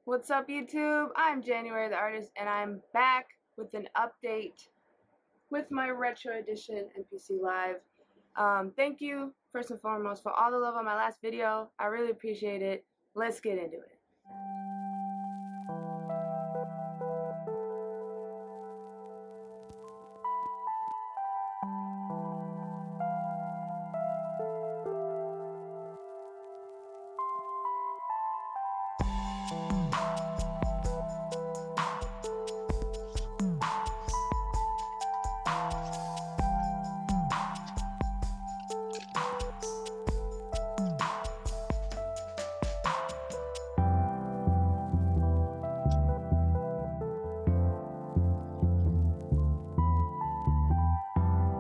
What's up, YouTube? I'm January the Artist, and I'm back with an update with my Retro Edition MPC Live. Thank you, first and foremost, for all the love on my last video. I really appreciate it. Let's get into it.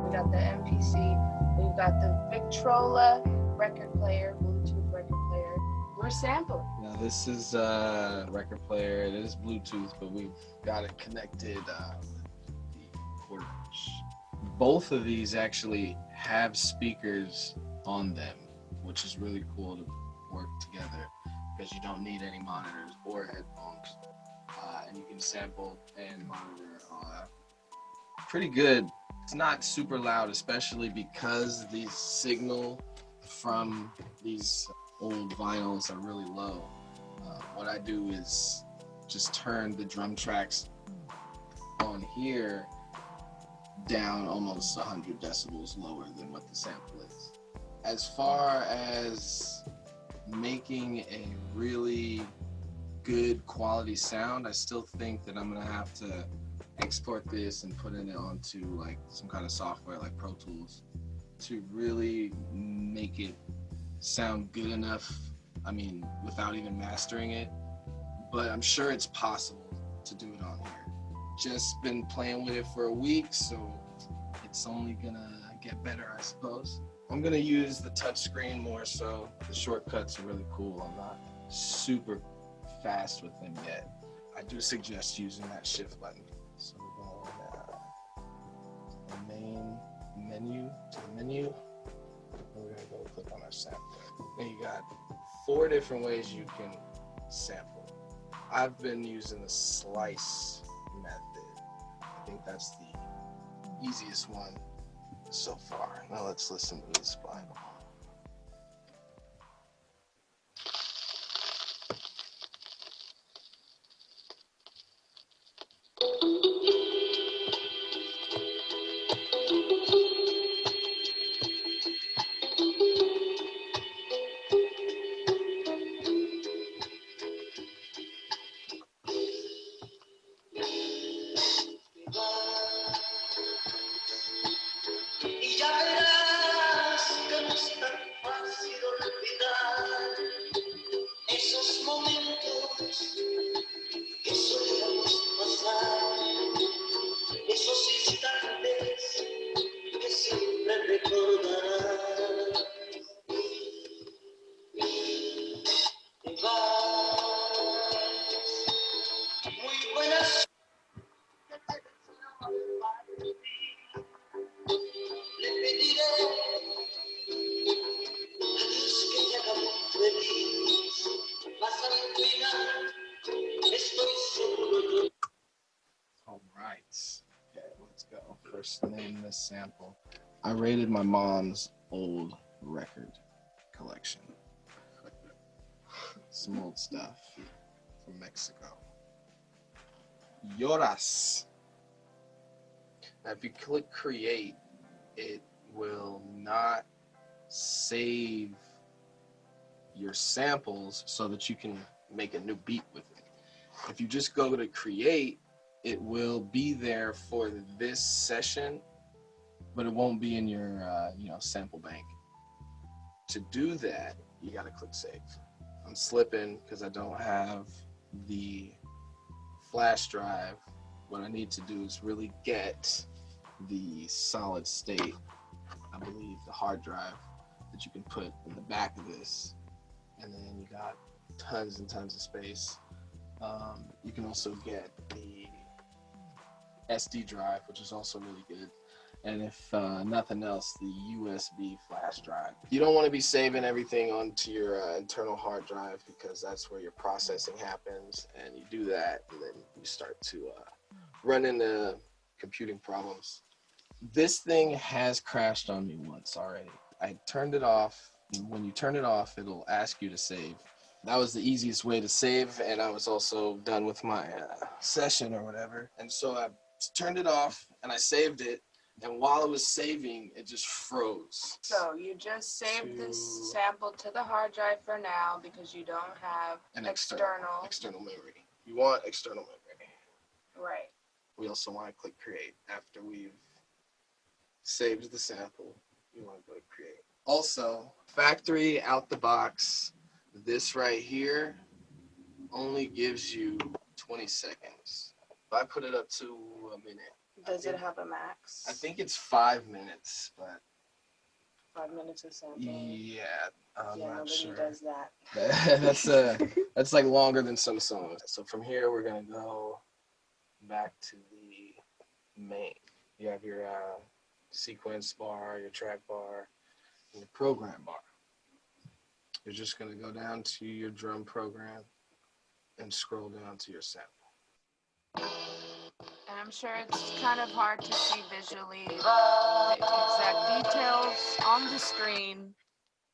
We got the MPC, we've got the VICTROLA record player, Bluetooth record player. We're sampling. Now this is a record player. It is Bluetooth, but we've got it connected with the quarter inch. Both of these actually have speakers on them, which is really cool to work together because you don't need any monitors or headphones, and you can sample and monitor pretty good. It's not super loud, especially because the signal from these old vinyls are really low. What I do is just turn the drum tracks on here down almost 100 decibels lower than what the sample is. As far as making a really good quality sound, I still think that I'm gonna have to export this and put it onto like some kind of software like Pro Tools to really make it sound good enough. I mean, without even mastering it, but I'm sure it's possible to do it on here. Just been playing with it for a week, so it's only gonna get better, I suppose. I'm gonna use the touch screen more, so the shortcuts are really cool. I'm not super fast with them yet. I do suggest using that shift button. So we're going to the main menu, and we're gonna go click on our sample. Then you got 4 different ways you can sample. I've been using the slice method. I think that's the easiest one so far. Now let's listen to this Bible. All right, okay, let's go. First name this sample. I raided my mom's old record collection. Some old stuff from Mexico. Lloras. Now, if you click create, it will not save your samples so that you can make a new beat with it. If you just go to create, it will be there for this session, but it won't be in your sample bank. To do that, you gotta click save. I'm slipping because I don't have the flash drive. What I need to do is really get the solid state, I believe the hard drive that you can put in the back of this, and then you got tons and tons of space. You can also get the SD drive, which is also really good. and if nothing else, the USB flash drive. You don't want to be saving everything onto your internal hard drive, because that's where your processing happens, and you do that, and then you start to run into computing problems. This thing has crashed on me once already. I turned it off. When you turn it off, it'll ask you to save. That was the easiest way to save, and I was also done with my session or whatever. And so I turned it off, and I saved it, and while it was saving, it just froze. So you just saved this sample to the hard drive for now because you don't have an external memory. You want external memory. Right. We also want to click create after we've saved the sample. You want to go to create. Also, factory out the box, this right here only gives you 20 seconds. If I put it up to a minute. Does it have a max? I think it's 5 minutes, but 5 minutes of sampling. yeah, I'm not sure. Nobody does that. That's like longer than some songs. So from here, we're gonna go back to the main. You have your sequence bar, your track bar, and your program bar. You're just gonna go down to your drum program and scroll down to your sample. And I'm sure it's kind of hard to see visually the exact details on the screen,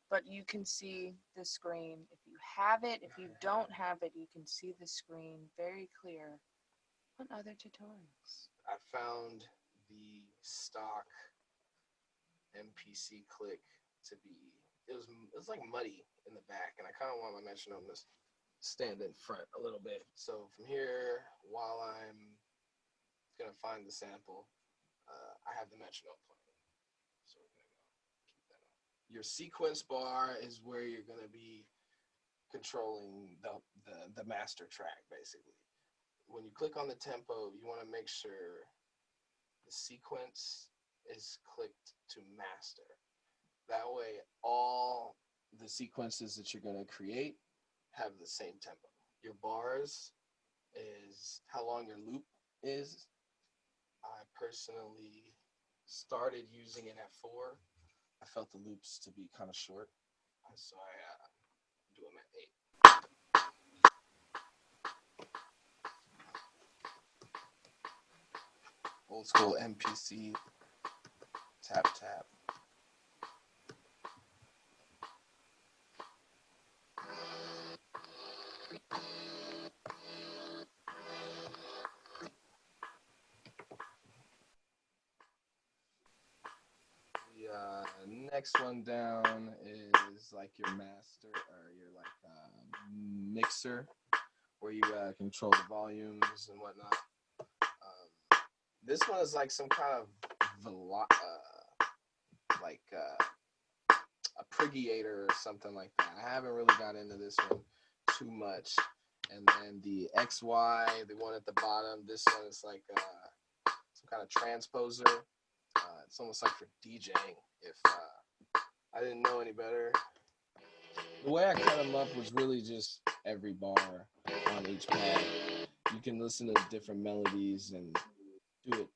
but you can see the screen. If you have it, if you don't have it, you can see the screen very clear on other tutorials. I found the stock MPC click to be, it was like muddy in the back, and I kind of want my metronome to stand in front a little bit. So from here, while I'm gonna find the sample, I have the metronome playing, so we're gonna go keep that on. Your sequence bar is where you're gonna be controlling the master track, basically. When you click on the tempo, you want to make sure the sequence is clicked to master. That way, all the sequences that you're going to create have the same tempo. Your bars is how long your loop is. I personally started using it at 4. I felt the loops to be kind of short, so I do them at 8. Old school MPC, tap tap. The next one down is like your master or your mixer, where you control the volumes and whatnot. This one is like some kind of a pregiator or something like that. I haven't really got into this one too much. And then the XY, the one at the bottom, this one is like some kind of transposer. It's almost like for DJing. If I didn't know any better. The way I cut them up was really just every bar on each pad. You can listen to different melodies and do it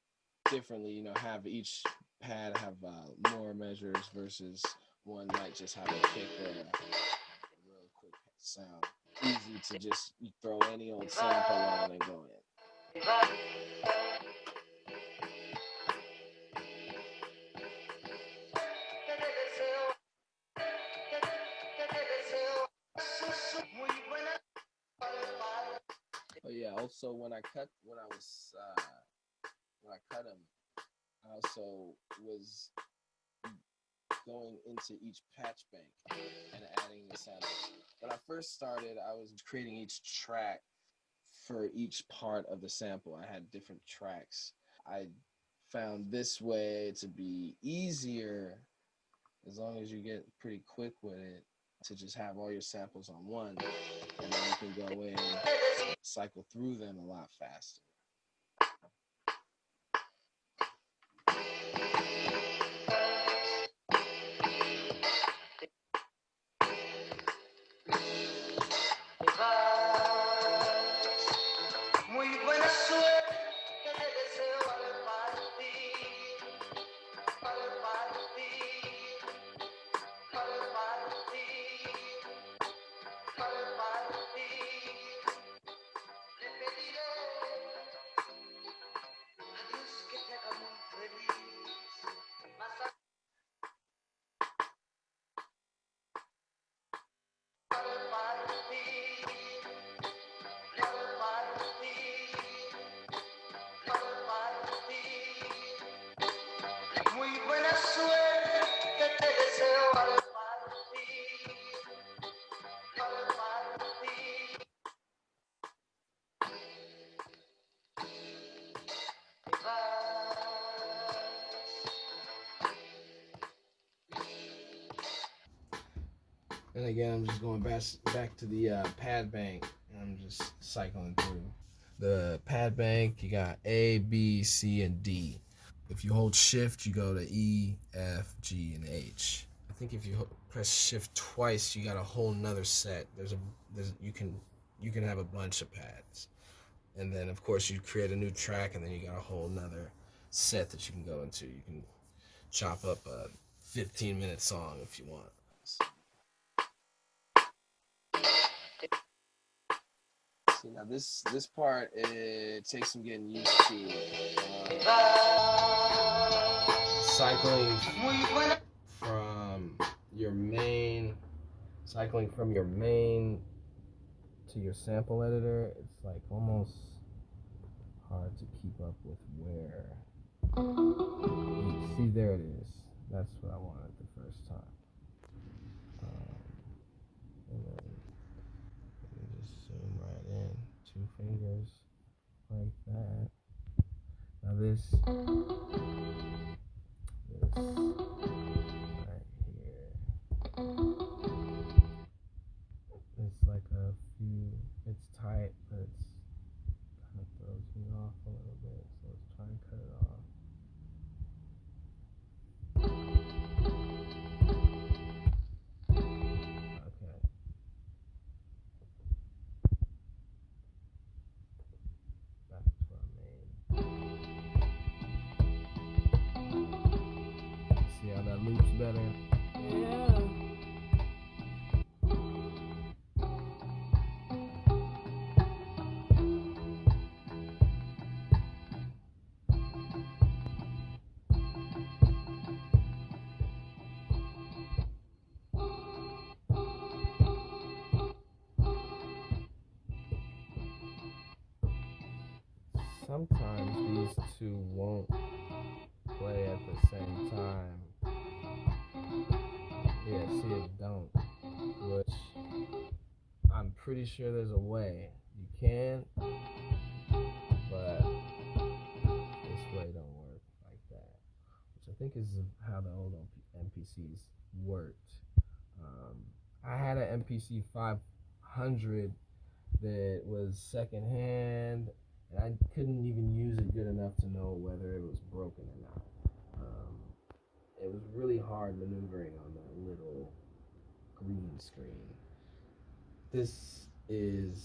differently. You know, have each pad have more measures versus one might just have a kick or a real quick sound. Easy to just throw any old sample on and go in. Oh yeah. Also, when I cut them, I also was going into each patch bank and adding the samples. When I first started, I was creating each track for each part of the sample. I had different tracks. I found this way to be easier, as long as you get pretty quick with it, to just have all your samples on one, and then you can go in and cycle through them a lot faster. And again, I'm just going back to the pad bank, and I'm just cycling through. The pad bank, you got A, B, C, and D. If you hold shift, you go to E, F, G, and H. I think if you press shift twice, you got a whole nother set. You can have a bunch of pads. And then of course you create a new track, and then you got a whole nother set that you can go into. You can chop up a 15-minute song if you want. See, now this part, it takes some getting used to. Cycling from your main to your sample editor, it's like almost hard to keep up with where. See, there it is. That's what I wanted the first time. And then you just zoom right in, 2 fingers like that. Now this right here, it's like a few, it's tight, but it's kind of throws me off a little bit, so let's try and cut it off. Okay. Back to our main. See how that loops better? Yeah. Sometimes these two won't play at the same time. Yeah, see, it don't. Which I'm pretty sure there's a way you can, but this way don't work like that. Which I think is how the old MPCs worked. I had an MPC 500 that was secondhand, and I couldn't even use it good enough to know whether it was broken or not. It was really hard maneuvering on that little green screen. This is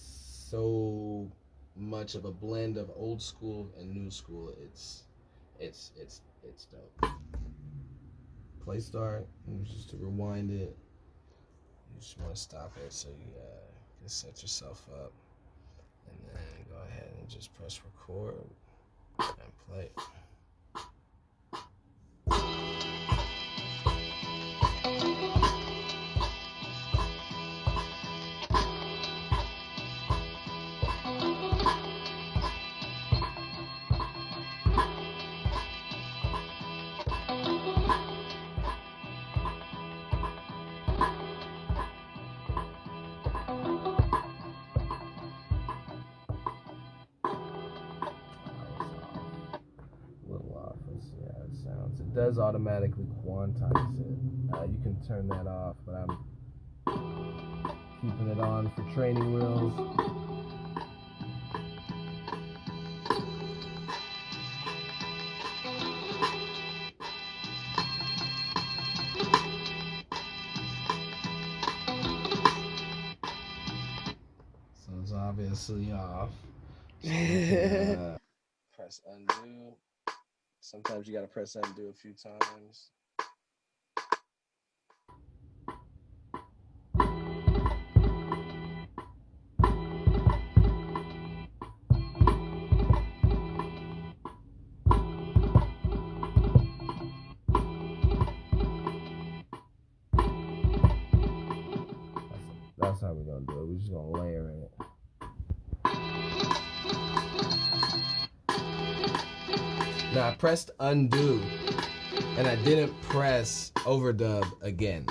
so much of a blend of old school and new school. It's dope. Play start, and just to rewind it. You just want to stop it so you can set yourself up, and then go ahead and just press record and play. It does automatically quantize it. You can turn that off, but I'm keeping it on for training wheels. So it's obviously off. So press undo. Sometimes you gotta press undo a few times. That's how we're gonna do it. We're just gonna layer it. Now I pressed undo, and I didn't press overdub again.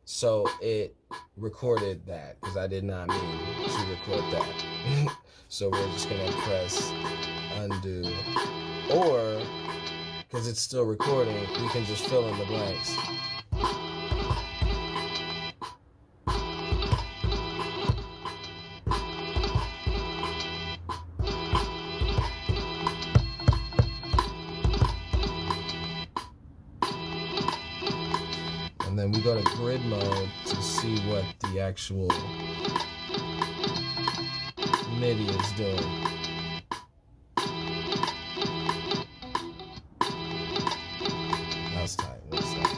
So it recorded that, because I did not mean to record that. So we're just gonna press undo. Or, because it's still recording, we can just fill in the blanks. go to grid mode to see what the actual MIDI is doing. That's tight. What's that?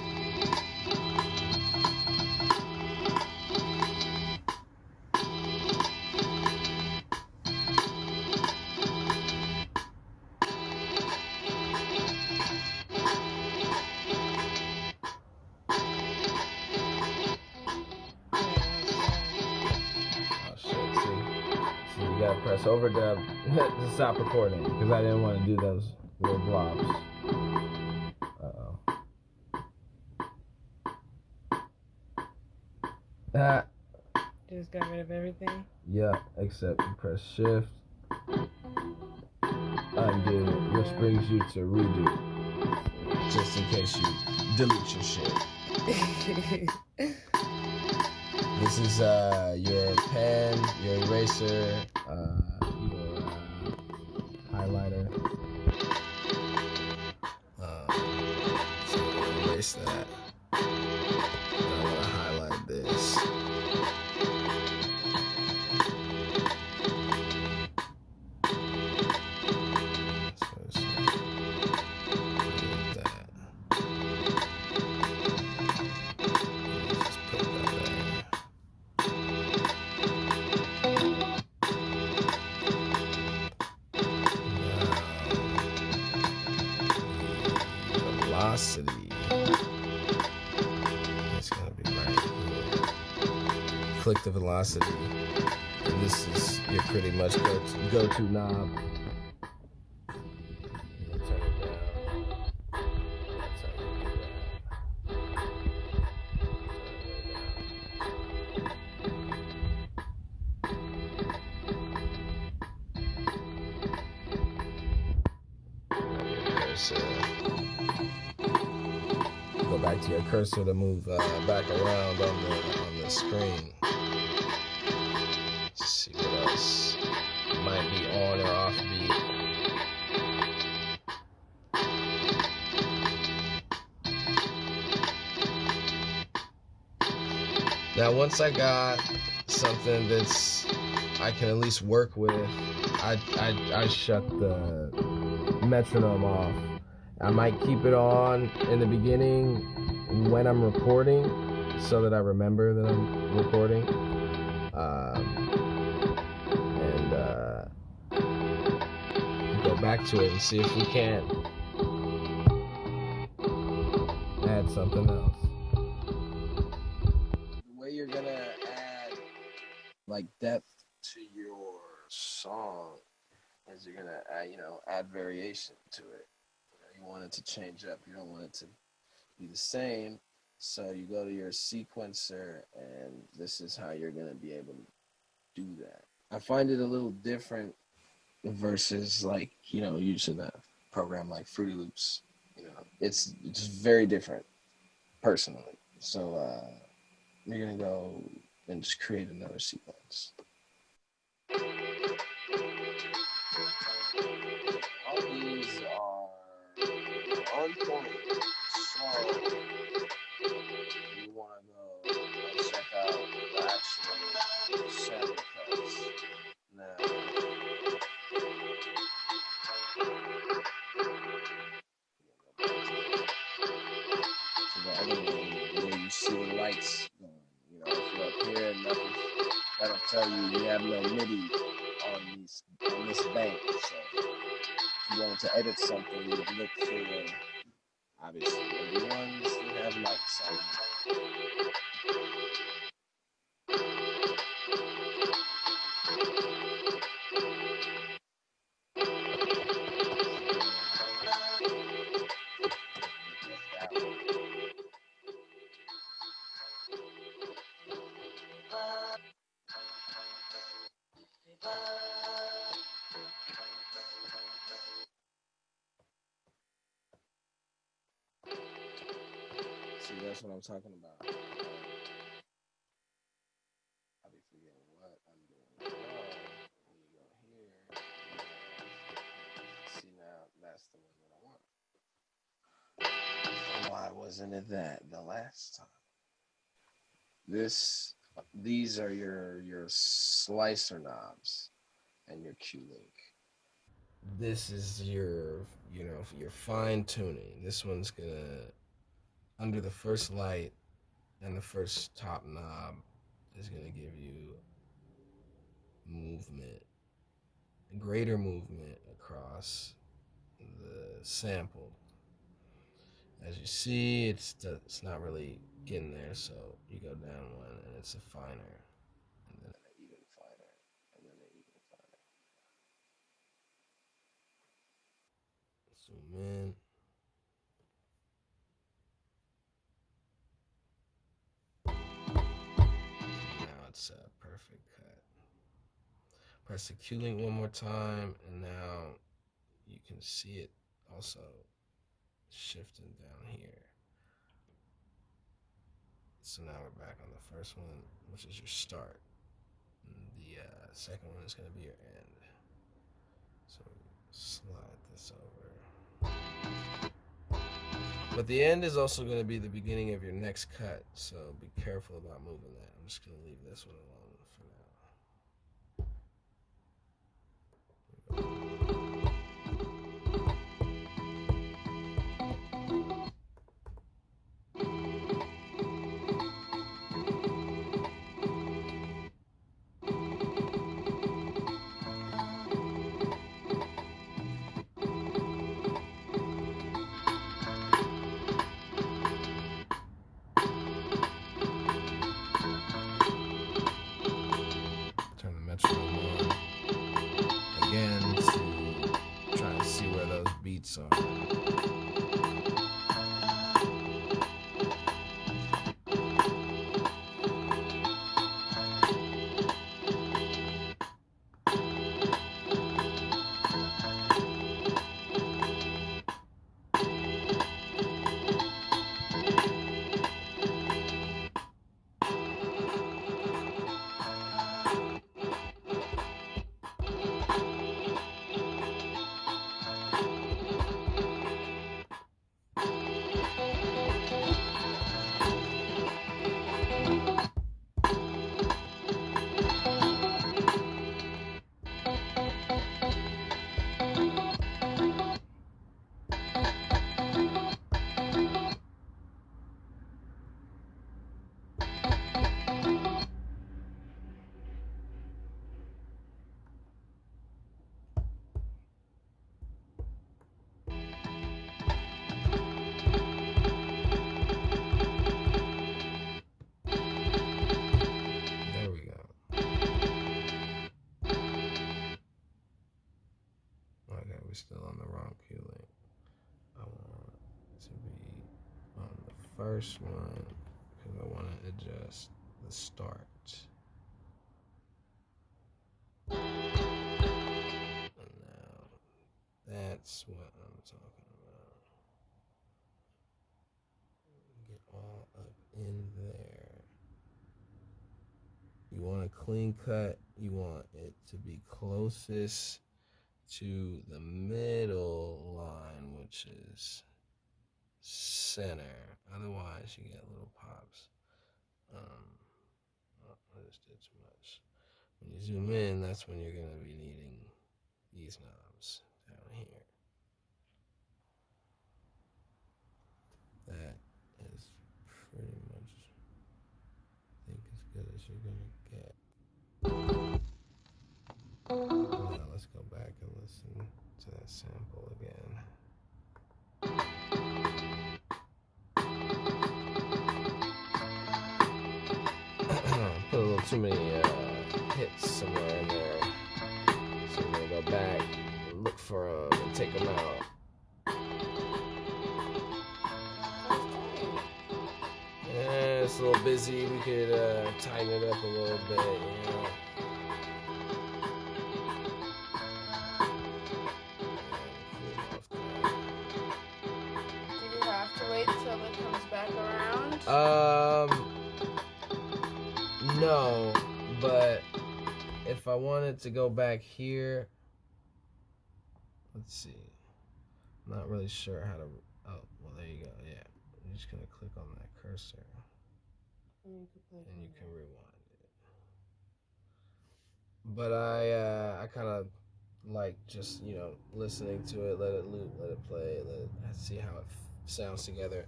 You gotta press overdub to stop recording because I didn't want to do those little blobs. Just got rid of everything? Yeah, except you press shift, undo, which brings you to redo. Just in case you delete your shit. This is your pen, your eraser, your highlighter. So I'm gonna erase that. I'm gonna highlight this. Velocity. It's gonna be right here. Click the velocity, and this is your pretty much go-to knob. And turn it down. That's how you do that. Go back to your cursor to move back around on the screen. Let's see what else might be on or off beat. Now, once I got something that's I can at least work with, I shut the metronome off. I might keep it on in the beginning when I'm recording so that I remember that I'm recording. And go back to it and see if we can't add something else. The way you're gonna add like depth to your song is you're gonna add variation to it. You want it to change up. You don't want it to be the same. So you go to your sequencer, and this is how you're going to be able to do that. I find it a little different versus using a program like Fruity Loops. It's very different personally. So you're going to go and just create another sequence. All these are on point. So you want to go and check out the actual sample cuts. Now, to the other one where you see the lights going. If you're up here, that'll tell you have no MIDI on this bank. So if you wanted to edit something, you would look for obviously the ones that have lights on them. See, that's what I'm talking about. I'll be forgetting what I'm doing. When you go here, see now that's the one that I want. Why wasn't it that the last time? These are your slicer knobs and your Q link. This is your, your fine tuning. This one's gonna, under the first light and the first top knob, is gonna give you movement, greater movement across the sample. As you see, it's not really getting there, so you go down one and it's a finer, and then An even finer, and then an even finer. zoom in. Now it's a perfect cut. Press the Q link one more time, and now you can see it also shifting down here. So now we're back on the first one, which is your start. And the second one is going to be your end. So slide this over. But the end is also going to be the beginning of your next cut, so be careful about moving that. I'm just going to leave this one alone for now. Turn the metronome on again to try and see where those beats are. There we go. Okay, we're still on the wrong Q link. I want to be on the first one because I want to adjust the start. And now that's what I'm talking about. Get all up in there. You want a clean cut. You want it to be closest to the middle line, which is center. Otherwise, you get little pops. I just did too much. When you zoom in, that's when you're going to be needing these knobs down here. That is pretty much, I think, as good as you're going to get. Now let's go back and listen to that sample again. Put a little too many hits somewhere in there. So I'm going to go back and look for them and take them out. Yeah, it's a little busy. We could tighten it up a little bit, you know. Do you have to wait till it comes back around? No, but if I wanted to go back here, let's see. I'm not really sure how to. Oh, well, there you go. Yeah, you're just gonna click on that cursor. And you can play and you from can there. rewind it. But I kind of like just, you know, listening to it, let it loop, let it play, let it see how it sounds together.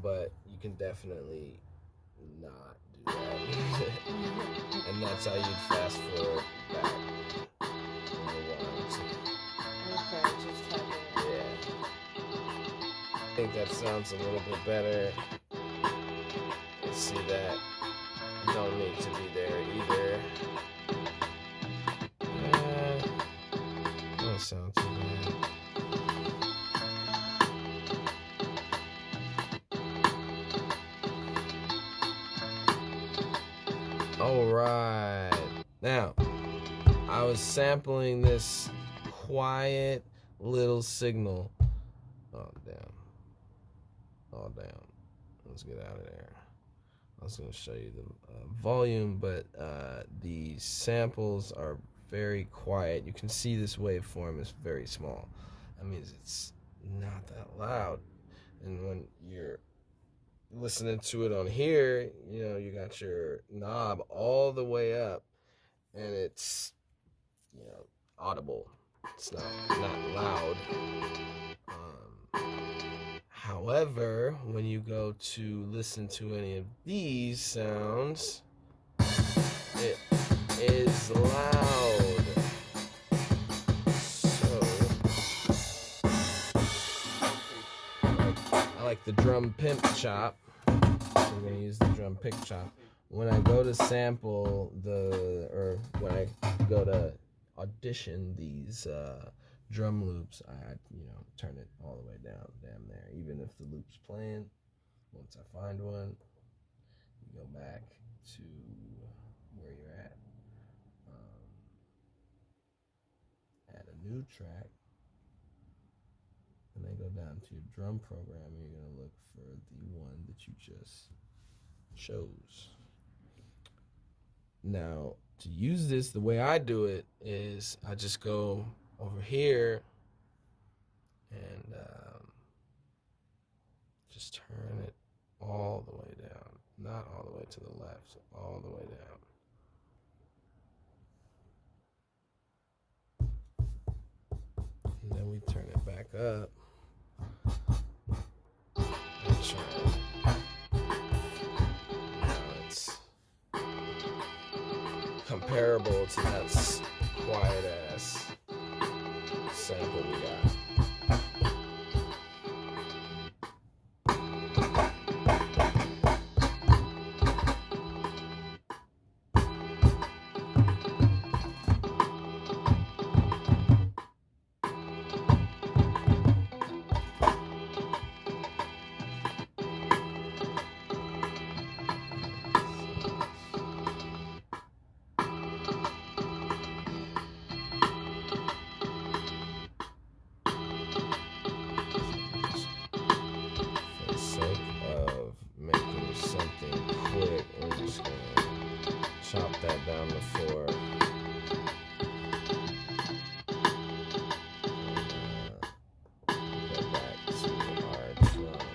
But you can definitely not do that. And that's how you'd fast forward back and rewind. Okay, just type it. Yeah. I think that sounds a little bit better. You see that? Don't need to be there either. Don't sound too bad. Alright. Now, I was sampling this quiet little signal. Oh, down. All down. Let's get out of there. I was going to show you the volume, but the samples are very quiet. You can see this waveform is very small. That means it's not that loud. And when you're listening to it on here, you know, you got your knob all the way up, and it's, you know, audible. It's not loud. However, when you go to listen to any of these sounds, it is loud. So, I like the drum pimp chop. So we're gonna use the drum pick chop. When I go to sample when I go to audition these drum loops, I, you know, turn it all the way down, damn there. Even if the loop's playing, once I find one, you go back to where you're at. Add a new track, and then go down to your drum program, and you're gonna look for the one that you just chose. Now, to use this, the way I do it is I just go over here and just turn it all the way down. Not all the way to the left, all the way down. And then we turn it back up and try it. Now it's comparable to that quiet ass sample we got. For the sake of making something quick, we're just gonna chop that down to 4. And go back to our drum.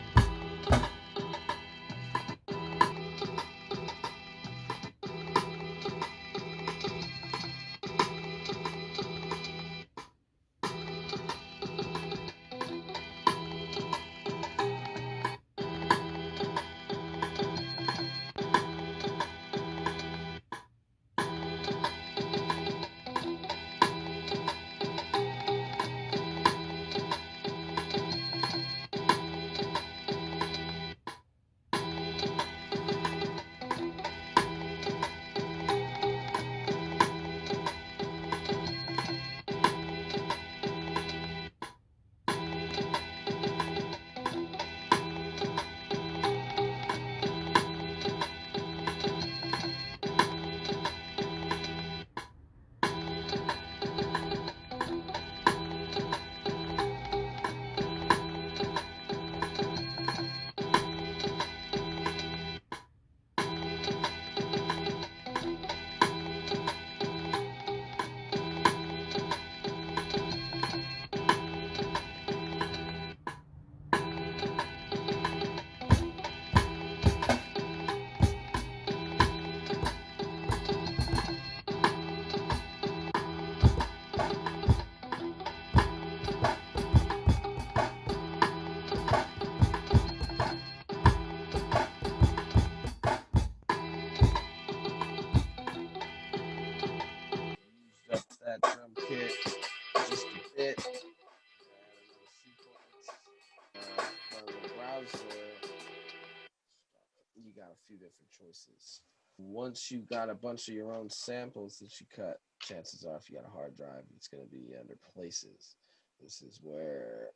voices. Once you got a bunch of your own samples that you cut, chances are if you got a hard drive, it's going to be under places. This is where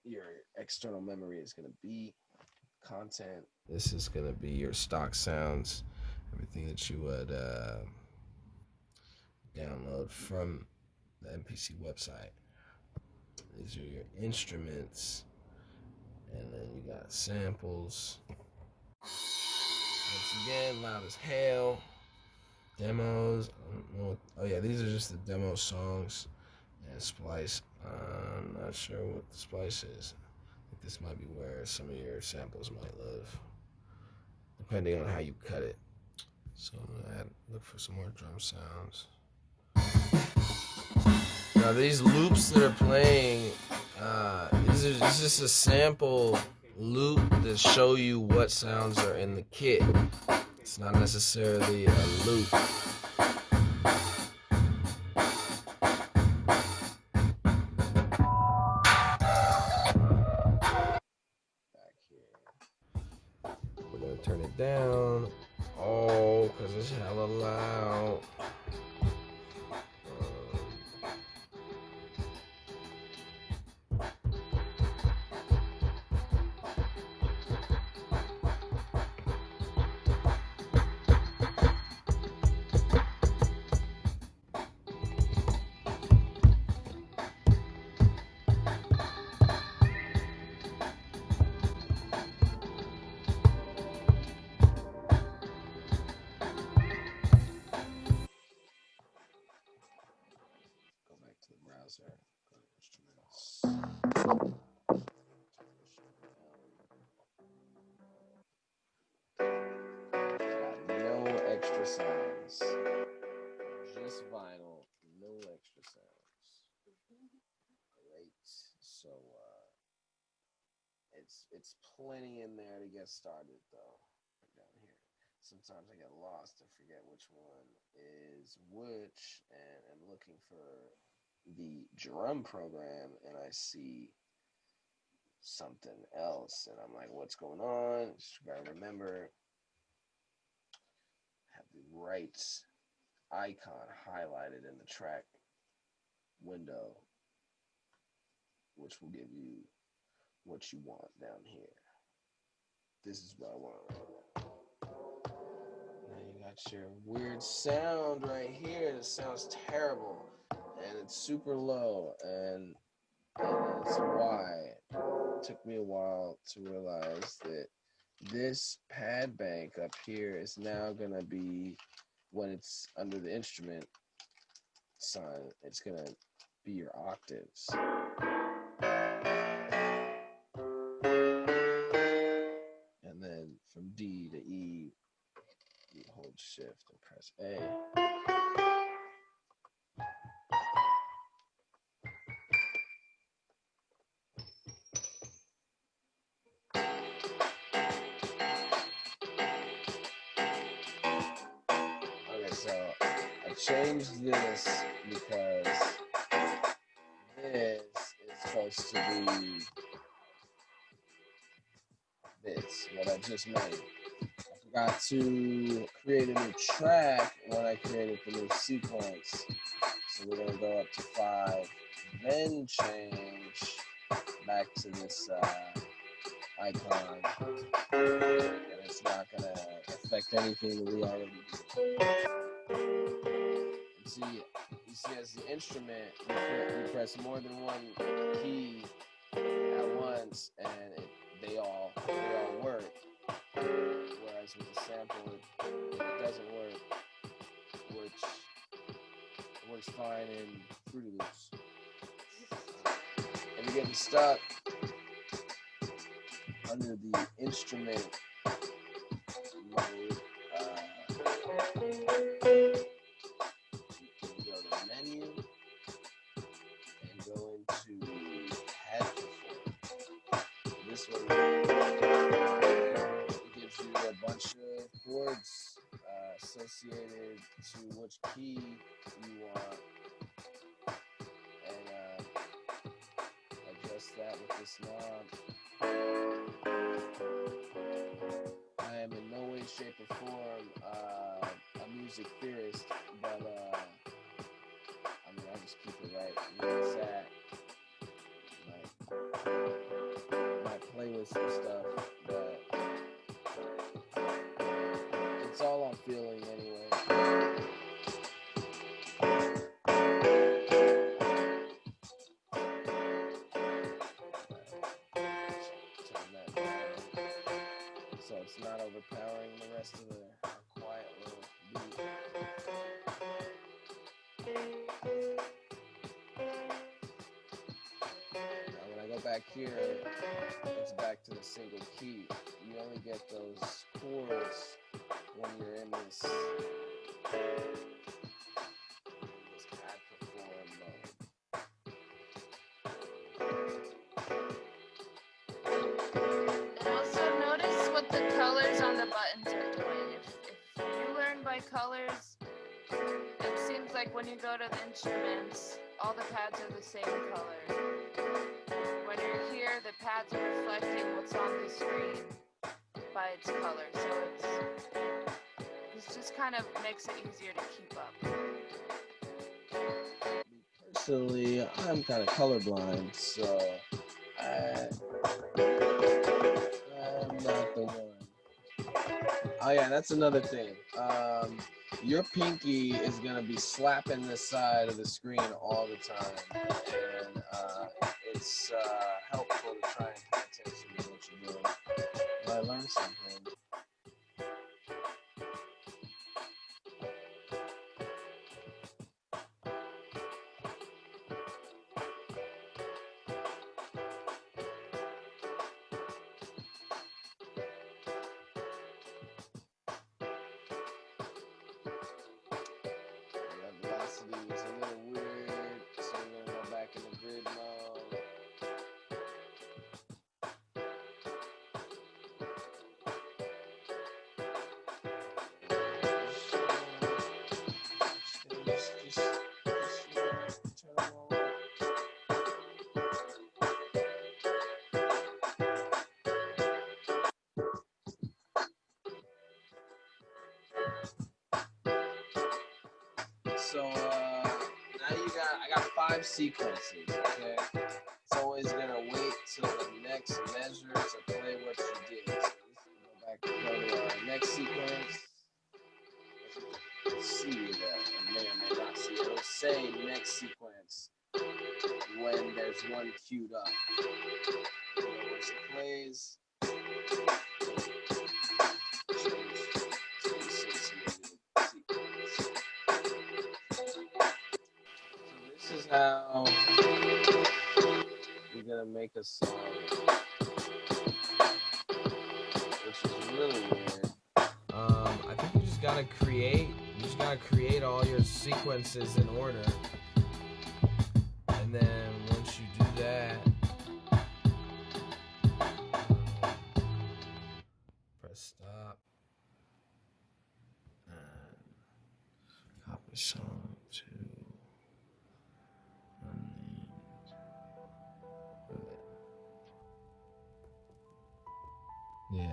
your external memory is going to be. Content. This is going to be your stock sounds, everything that you would download from the MPC website. These are your instruments, and then you got samples. Once again, loud as hell. Demos. I don't know. Oh yeah, these are just the demo songs and splice. I'm not sure what the splice is. I think this might be where some of your samples might live, depending on how you cut it. So I'm gonna look for some more drum sounds. Now these loops that are playing, this is just a sample loop that show you what sounds are in the kit. It's not necessarily a loop. Back here. We're gonna turn it down. Oh, cause it's hella loud. Go back to the browser. Go to instruments. Got no extra sounds. Just vinyl, no extra sounds. Great. So it's plenty in there to get started though. Down here. Sometimes I get lost and forget which one is which, and I'm looking for the drum program and I see something else and I'm like, what's going on? Just gotta remember, have the right icon highlighted in the track window, which will give you what you want down here. This is what I want right now. Now you got your weird sound right here. It sounds terrible and it's super low, and that's why it took me a while to realize that this pad bank up here is now gonna be, when it's under the instrument sign, it's gonna be your octaves. And then from D to E, you hold shift and press A. Okay, so I changed this because this is supposed to be this, what I just made. I forgot to create a new track when I created the new sequence. So we're going to go up to 5, then change back to this icon. And it's not going to affect anything that we already did. And see, you see as the instrument, you press more than one key at once, and they all work. Whereas with the sample, it doesn't work, which works fine in Fruity Loops. If you're getting stuck under the instrument mode, you can go to menu and go into pad perform. This one gives you a bunch of chords associated to which key you want, and adjust that with this knob. I am in no way, shape, or form a music theorist, but I mean, I'll just keep it right where it's at. Might play with some stuff, but it's all I'm feeling anyway. Turn that down so it's not overpowering the rest of the quiet little beat. Now when I go back here, it's back to the single key. You only get those chords when you're in this pad perform mode. And also notice what the colors on the buttons are doing. If you learn by colors, it seems like when you go to the instruments, all the pads are the same color. When you're here, the pads are reflecting what's on the screen by its color. So this just kind of makes it easier to keep up. Personally, I'm kind of colorblind, so I'm not the one. Oh yeah, that's another thing. Your pinky is gonna be slapping the side of the screen all the time, and it's helpful to try and pay attention to what you're doing. But I learned something. Velocity was a little weird, so we're gonna go back into grid mode. Just turn them all up. So now I got 5 sequences, okay? It's always gonna wait till the next measure to play what you did. So go to our next sequence. See that, and may or may not see. It'll say next sequence when there's one queued up. And then once it plays, change to the associated sequence. This is how you're gonna make a song, which is really weird. I think you just gotta create all your sequences in order, and then once you do that, press stop and copy song to. Yeah, I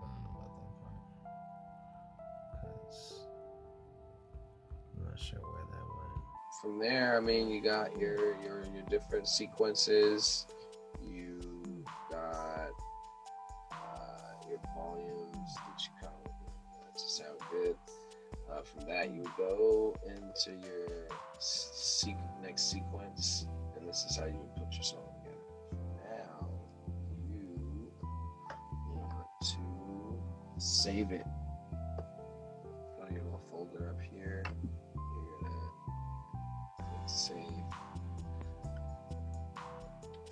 don't know about that part, because I'm not sure where that went. From there, I mean, you got your different sequences. You got your volumes that you kind of want to sound good. From that, you would go into your next sequence, and this is how you would put your song together. Now, you want to save it. Go to your little folder up here. You're gonna click save.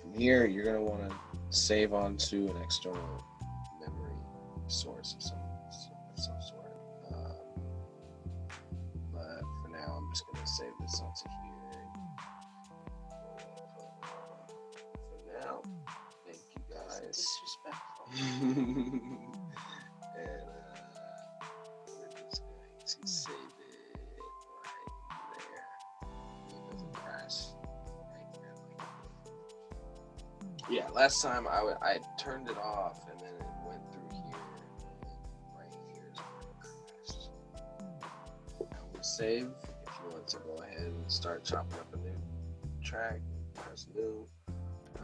From here, you're gonna want to save onto an external memory source of some sort. But for now, I'm just gonna save this onto here. For now, thank you guys. Disrespectful. And we're just going to save it right there. It doesn't crash right there like that. Yeah, last time I turned it off and then it went through here, and right here is where save if you want to go ahead and start chopping up a new track. Press new.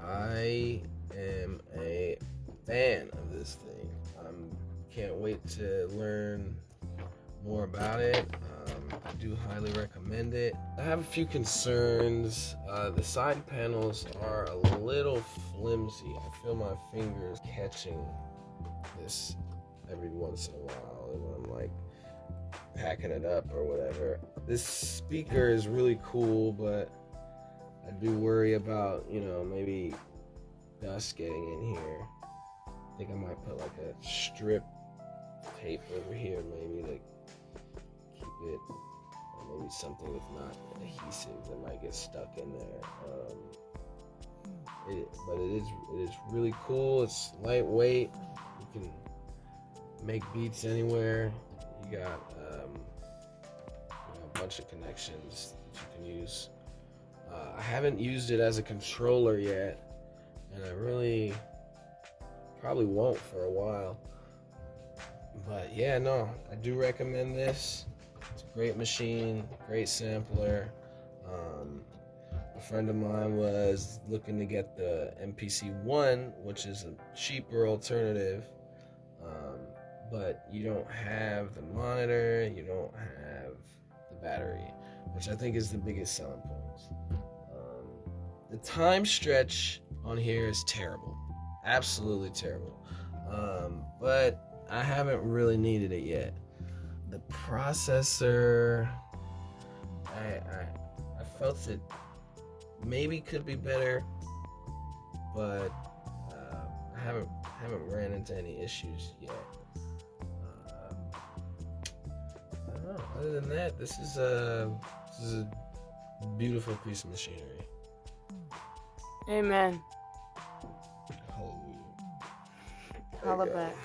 I am a fan of this thing. Can't wait to learn more about it. I do highly recommend it. I have a few concerns. The side panels are a little flimsy. I feel my fingers catching this every once in a while when I'm like packing it up or whatever. This speaker is really cool, but I do worry about, maybe dust getting in here. I think I might put like a strip tape over here maybe to keep it, or maybe something with not adhesive that might get stuck in there. But it is really cool. It's lightweight. You can make beats anywhere. You got a bunch of connections that you can use. I haven't used it as a controller yet, and I really probably won't for a while. But yeah, no, I do recommend this. It's a great machine, great sampler. A friend of mine was looking to get the MPC-1, which is a cheaper alternative, but you don't have the monitor, you don't have the battery, which I think is the biggest selling points. The time stretch on here is terrible, absolutely terrible, but I haven't really needed it yet. The processor, I felt it maybe could be better, but I haven't ran into any issues yet. I don't know. Other than that, this is a beautiful piece of machinery. Amen. Hallelujah. Holla back.